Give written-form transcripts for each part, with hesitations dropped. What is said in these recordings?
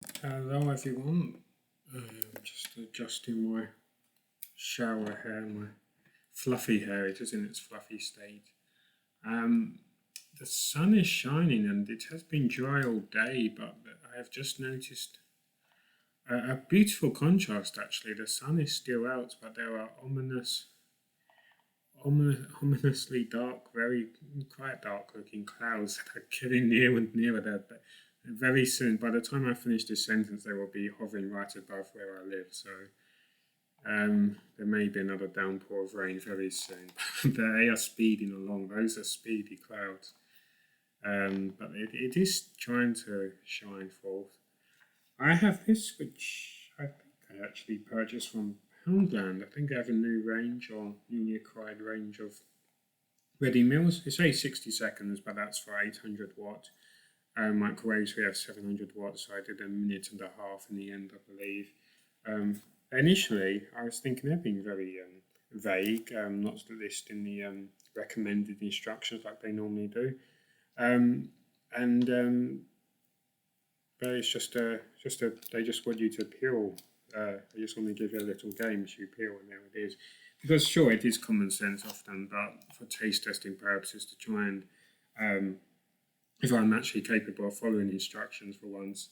Hello everyone. Just adjusting my shower hair, my fluffy hair. It is in its fluffy state. Um, the sun is shining and it has been dry all day, but I have just noticed a beautiful contrast. Actually, the sun is still out, but there are ominously dark, very quite dark-looking clouds that are getting nearer and nearer. That very soon, by the time I finish this sentence, they will be hovering right above where I live. So there may be another downpour of rain very soon. They are speeding along. Those are speedy clouds. But it is trying to shine forth. I have this, which I think I actually purchased from Poundland. I think I have a new range or newly acquired range of ready meals. They say 60 seconds, but that's for 800 watt. Microwaves, we have 700 watts, so I did a minute and a half in the end, I believe. Initially, I was thinking they're being very vague, not to list in the recommended instructions like they normally do. Um, and But it's they just want you to peel. They just want to give you a little game, so you peel, and there it is. Because sure, it is common sense often, but for taste testing purposes, to try and if I'm actually capable of following instructions for once,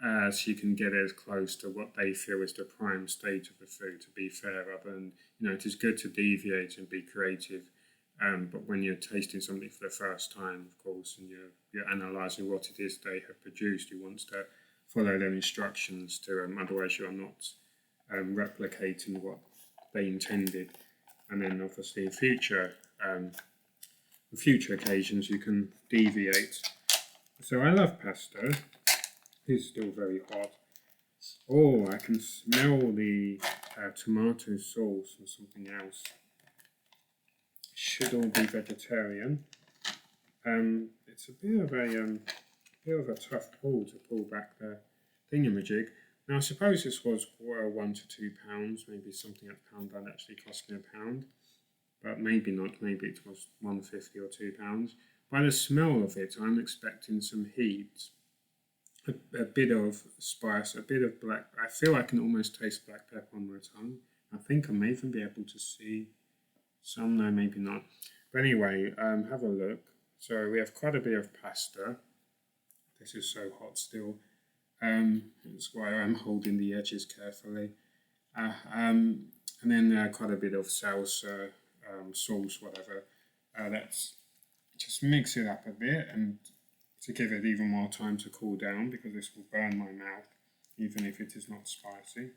so you can get as close to what they feel is the prime state of the food. To be fair, rather than it is good to deviate and be creative. But when you're tasting something for the first time, of course, and you're analysing what it is they have produced, you want to follow their instructions to otherwise you're not replicating what they intended. And then obviously in future occasions you can deviate. So I love pasta. It's still very hot. Oh, I can smell the tomato sauce and something else. Should all be vegetarian. It's a bit of a tough pull to pull back the thingamajig. Now I suppose this was £1 to £2, maybe something at Poundland actually cost me £1, but maybe not. Maybe it was £1.50 or £2. By the smell of it, I'm expecting some heat, a bit of spice, a bit of black. I feel I can almost taste black pepper on my tongue. I think I may even be able to see some, no, maybe not. But anyway, have a look. So we have quite a bit of pasta. This is so hot still. That's why I'm holding the edges carefully. And then quite a bit of salsa, sauce, whatever. Let's just mix it up a bit and to give it even more time to cool down, because this will burn my mouth, even if it is not spicy.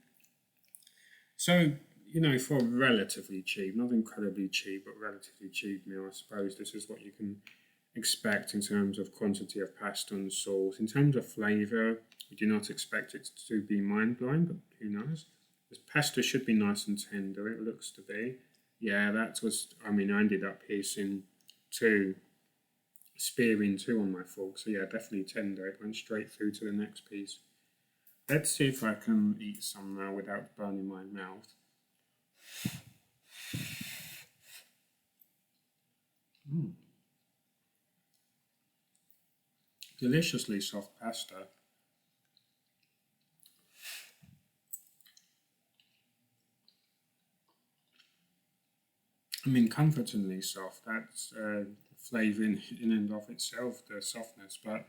So, for relatively cheap, not incredibly cheap, but relatively cheap meal, I suppose this is what you can expect in terms of quantity of pasta and sauce. In terms of flavour, we do not expect it to be mind-blowing, but who knows? This pasta should be nice and tender, it looks to be. Yeah, I ended up spearing two on my fork, so yeah, definitely tender. It went straight through to the next piece. Let's see if I can eat some now without burning my mouth. Deliciously soft pasta. Comfortingly soft. That's flavour in and of itself, the softness, but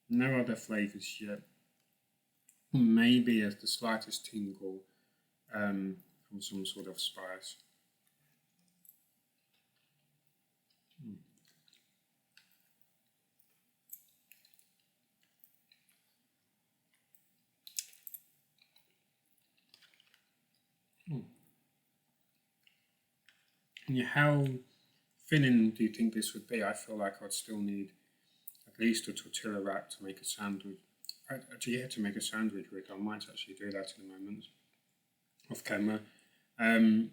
no other flavours yet. Maybe as the slightest tingle from some sort of spice. And how filling do you think this would be? I feel like I'd still need at least a tortilla wrap to make a sandwich. To make a sandwich with. I might actually do that in a moment, off camera. The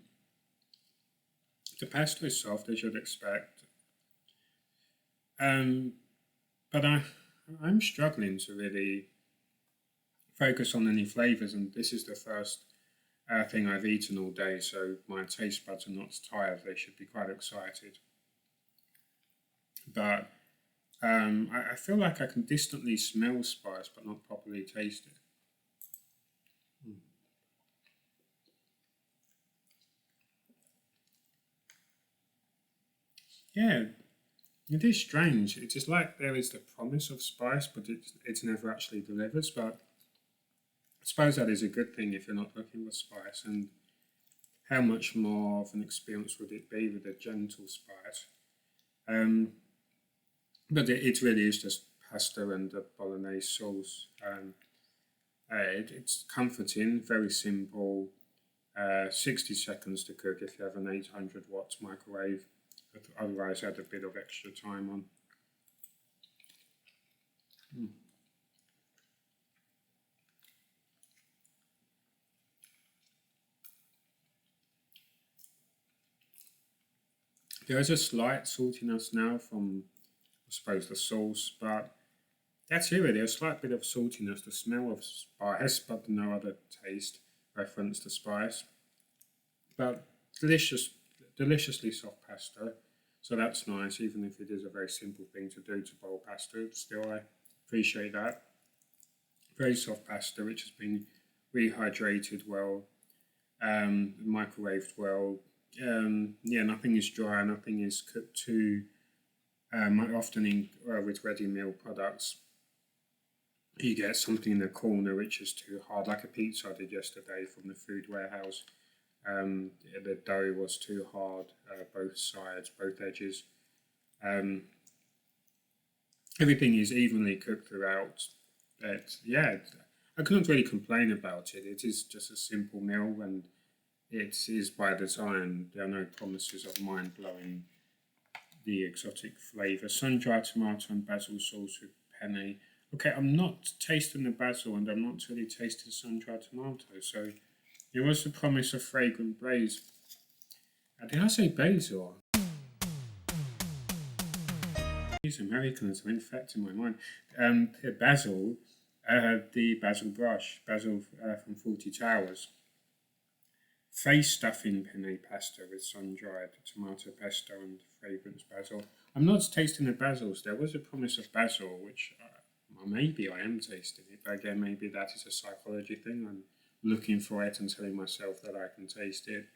pasta is soft, as you'd expect, but I'm struggling to really focus on any flavours, and this is the first thing I've eaten all day, so my taste buds are not tired. They should be quite excited. But I feel like I can distantly smell spice but not properly taste it. Yeah, it is strange. It is like there is the promise of spice, but it's never actually delivers. But I suppose that is a good thing if you're not looking for spice. And how much more of an experience would it be with a gentle spice? Um, but it really is just pasta and a bolognese sauce. It's comforting, very simple. 60 seconds to cook if you have an 800 watts microwave. But otherwise, add a bit of extra time on. Mm. There is a slight saltiness now from, I suppose, the sauce, but that's it really. A slight bit of saltiness, the smell of spice, but no other taste reference to spice. But delicious, deliciously soft pasta. So that's nice, even if it is a very simple thing to do to boil pasta. Still, I appreciate that. Very soft pasta, which has been rehydrated well, microwaved well. Yeah, nothing is dry, nothing is cooked too. Often with ready meal products, you get something in the corner which is too hard, like a pizza I did yesterday from the food warehouse. The dough was too hard, both sides, both edges. Um, Everything is evenly cooked throughout. But yeah, I couldn't really complain about it. It is just a simple meal and it is by design. There are no promises of mind blowing the exotic flavour. Sun dried tomato and basil sauce with penne. Okay, I'm not tasting the basil and I'm not really tasting sun dried tomato. So it was the promise of fragrant braise. Did I say basil? These Americans are infecting my mind. Basil, the basil brush, basil from 40 Towers. Face stuffing penne pasta with sun-dried tomato pesto and fragrance basil. I'm not tasting the basils. There was a promise of basil, which well, maybe I am tasting it, but again, maybe that is a psychology thing. I'm looking for it and telling myself that I can taste it.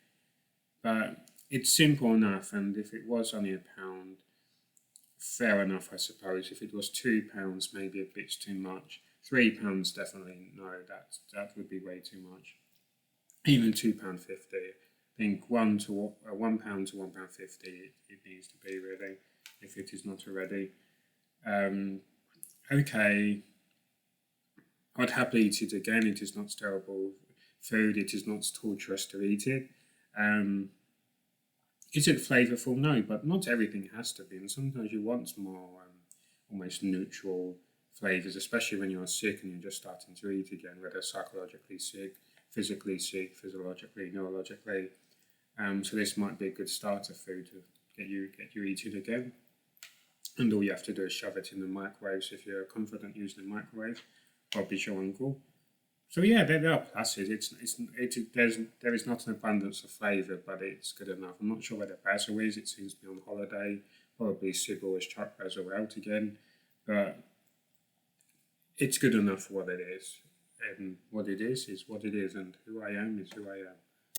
But it's simple enough, and if it was only £1, fair enough, I suppose. If it was £2, maybe a bit too much. £3, definitely no. That would be way too much. Even £2.50. I think £1 to £1 to £1.50 it needs to be really, if it is not already. Okay, I'd happily eat it again. It is not terrible food. It is not torturous to eat it. Is it flavourful? No, but not everything has to be. And sometimes you want more almost neutral flavours, especially when you're sick and you're just starting to eat again, whether psychologically sick, physically sick, physiologically, neurologically. So this might be a good starter food to get you eating again. And all you have to do is shove it in the microwave. So if you're confident using the microwave, probably your uncle. So yeah, there are pluses. There is not an abundance of flavour, but it's good enough. I'm not sure where the basil is. It seems to be on holiday. Probably Sybil has chucked basil out again, but it's good enough for what it is. And what it is what it is, and who I am is who I am.